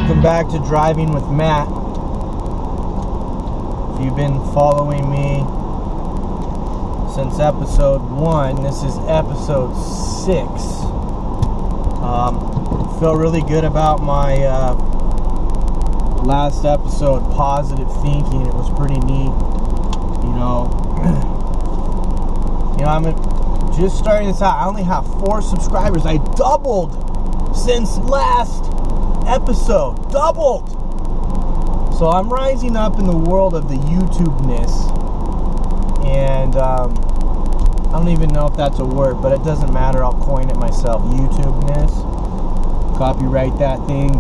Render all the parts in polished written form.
Welcome back to Driving with Matt. If you've been following me since episode 1, this is episode 6. Feel really good about my last episode, Positive Thinking. It was pretty neat. I'm just starting this out. I only have 4 subscribers. I doubled since last episode. Doubled! So I'm rising up in the world of the YouTube-ness. And I don't even know if that's a word, but it doesn't matter. I'll coin it myself. YouTube-ness. Copyright that thing.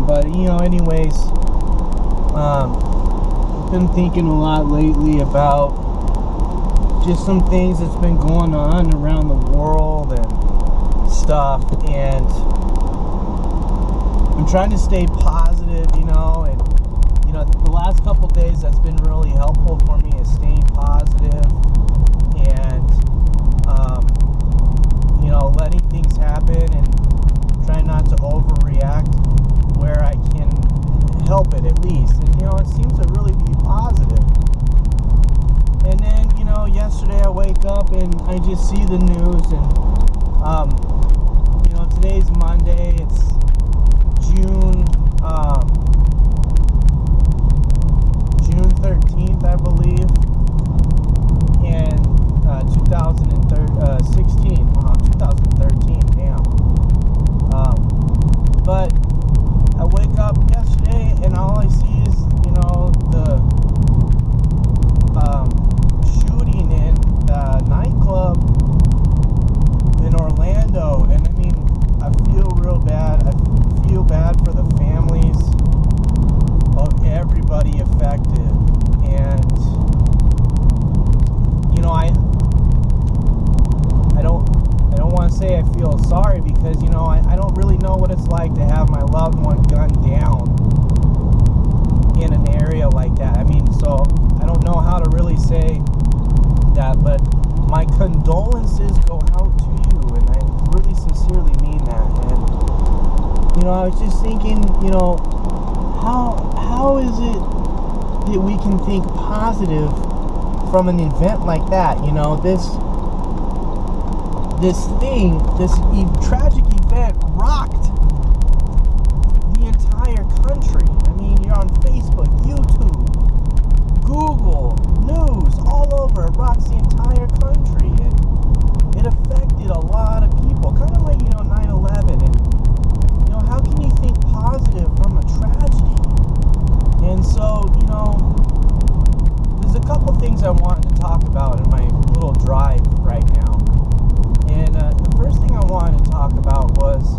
But anyways, I've been thinking a lot lately about just some things that's been going on around the world and stuff, and I'm trying to stay positive, and the last couple days that's been really helpful for me is staying positive and letting things happen and trying not to overreact where I can help it at least. And it seems to really be positive. And then yesterday I wake up and I just see the news, and today's Monday. It's June 13th, I believe, and 2013. Damn. But I wake up yesterday and all I see is the shooting in the nightclub in Orlando, and I feel real bad. I feel bad for the families of everybody affected, and I don't want to say I feel sorry, because I don't really know what it's like to have my loved one gunned down in an area like that. So I don't know how to really say that, but my condolences go out to you, and I really sincerely mean that. And I was just thinking, how is it that we can think positive from an event like that? This tragic event rocked the entire country. You're on Facebook, YouTube, Google, news, all over. It rocks the entire country, and it affected a lot of people, kind of like 9/11. And how can you think positive from a tragedy? And so there's a couple things I wanted to talk about in my little drive right now. And the first thing I wanted to talk about was,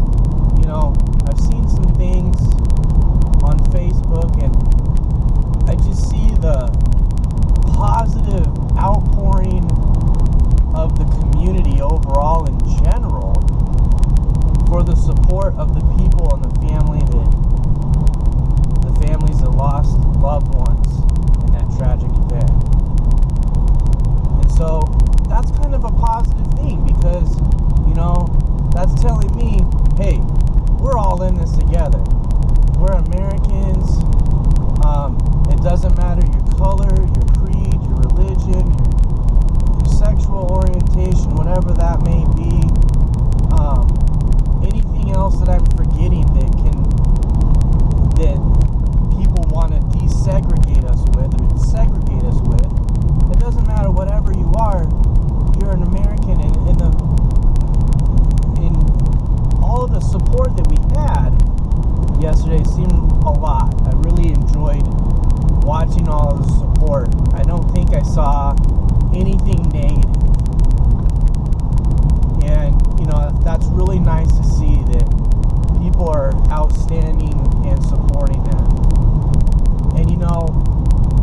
I've seen some things on Facebook, and I just see the positive outpouring of the community overall in general for the support of the people and the families that lost loved ones in that tragic event. And so that's kind of a positive thing, because that's telling me, hey, we're all in this together. We're Americans. It doesn't matter your color, your creed, your religion, your sexual orientation, whatever that may be. Anything else that I'm forgetting that people want to desegregate us with or segregate us with. It doesn't matter whatever you are. You're an American, and in all of the support that we had yesterday seemed a lot. I really enjoyed watching all of the support. I don't think I saw anything negative. And, that's really nice to see that people are outstanding and supporting that. And,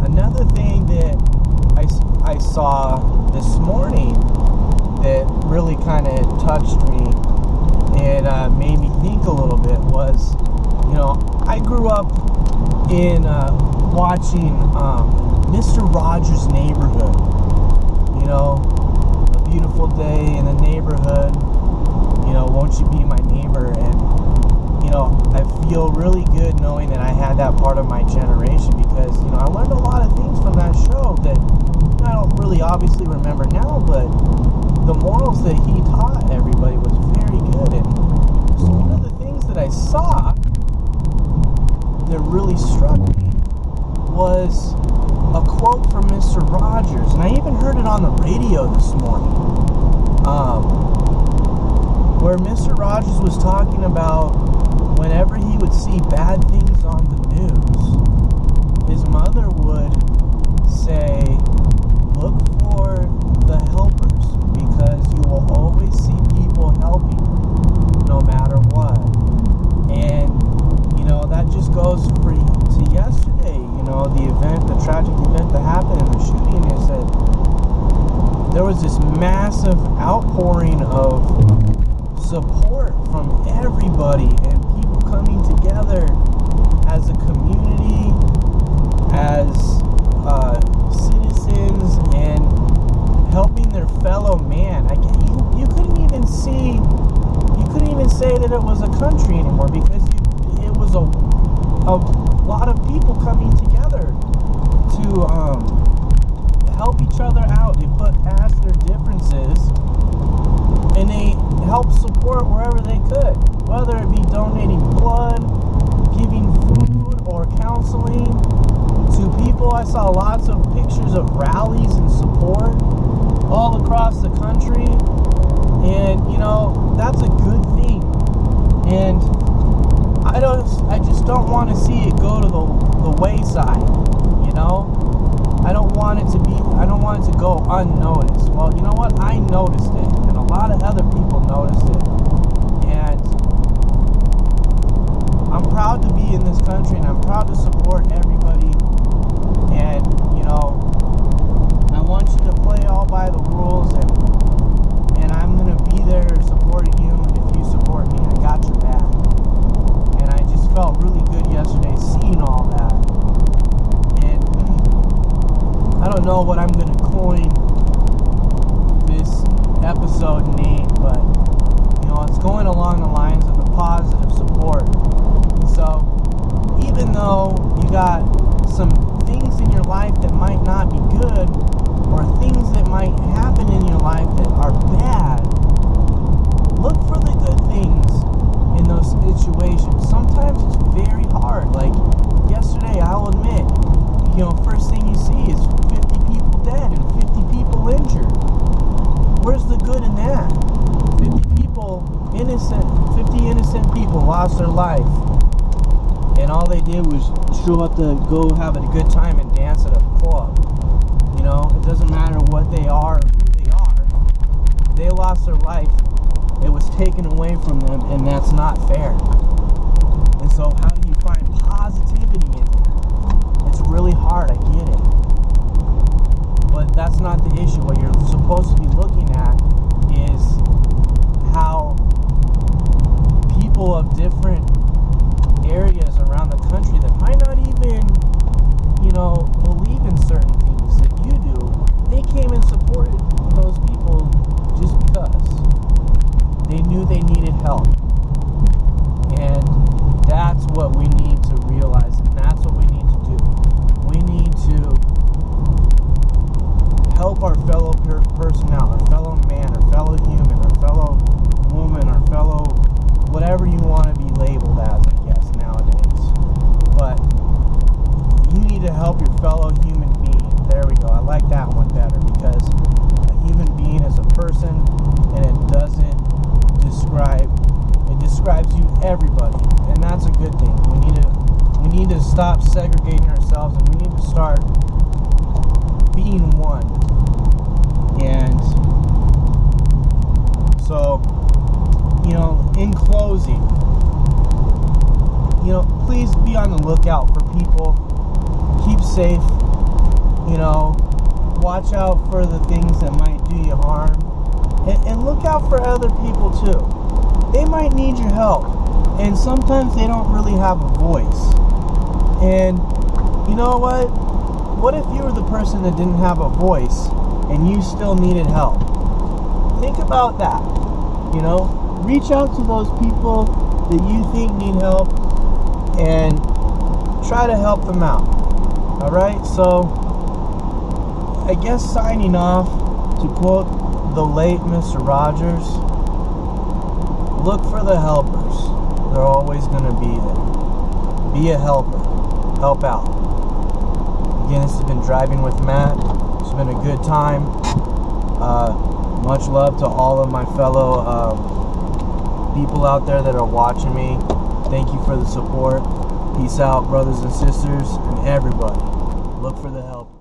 another thing that I saw this morning that really kind of touched me and made me think a little bit was, I grew up in watching Mr. Rogers' Neighborhood. A beautiful day in the neighborhood, won't you be my neighbor? And I feel really good knowing that I had that part of my generation, because, I learned a lot of things from that show that I don't really obviously remember now, but the morals that he taught everybody was very good. And so one of the things that I saw that really struck me was a quote from Mr. Rogers, and I even heard it on the radio this morning, where Mr. Rogers was talking about whenever he would see bad things on the news, his mother would say, look for the helpers, because you will always see people helping no matter what. And that just goes to yesterday, the tragic event that happened in the shooting, is that there was this massive outpouring of support from everybody, and people coming together as a community, as citizens, and helping their fellow man. You couldn't even say that it was a country anymore, because it was a lot of people coming together to help each other out. They put past their differences and they help support wherever they could, whether it be donating blood, giving food, or counseling to people. I saw lots of pictures of rallies and support all across the country, and that's a good thing. And I just don't want to see it go to the wayside. I don't want it to go unnoticed. Well, you know what? I noticed it, and a lot of other people noticed it. And I'm proud to be in this country, and I'm proud to support everybody. And, I want you to play all by the rules, and I'm going to be there supporting you if you support me. I got your back. And I just felt really good yesterday seeing all that. And I don't know what I'm going to coin this episode name, but it's going along the lines of the positive support. So even though you got some things in your life that might not be good, or things that might happen in your life that are bad, look for the good things in those situations. Sometimes it's very hard. Like yesterday, I'll admit, first thing you see is 50 people dead and 50 people injured. Where's the good in that? 50 innocent people lost their life, and all they did was show up to go have a good time and dance at a club. It doesn't matter what they are or who they are. They lost their life. It was taken away from them, and that's not fair. And so how do you find positivity in that? It's really hard, I get it. But that's not the issue. What you're supposed to be looking at is how people of different areas around the country that might not even, believe in certain things that you do, they came and supported those people just because they knew they needed help. And that's what we need to realize, and that's what we need to do. We need to help our fellow person out, our fellow man, our fellow human, our fellow woman, our fellow whatever you want to be labeled as, I guess, nowadays. But you need to help your fellow human being. There we go. I like that one better, because a human being is a person, and it describes you, everybody, and that's a good thing. We need to stop segregating ourselves, and we need to start being one. And so, in closing, please be on the lookout for people. Keep safe. Watch out for the things that might do you harm. And look out for other people too. They might need your help. And sometimes they don't really have a voice. And you know what? What if you were the person that didn't have a voice and you still needed help? Think about that. Reach out to those people that you think need help and try to help them out. Alright, so I guess signing off, to quote the late Mr. Rogers, look for the helpers. They're always going to be there. Be a helper. Help out. Again, this has been Driving with Matt. It's been a good time. Much love to all of my fellow people out there that are watching me. Thank you for the support. Peace out, brothers and sisters, and everybody. Look for the help.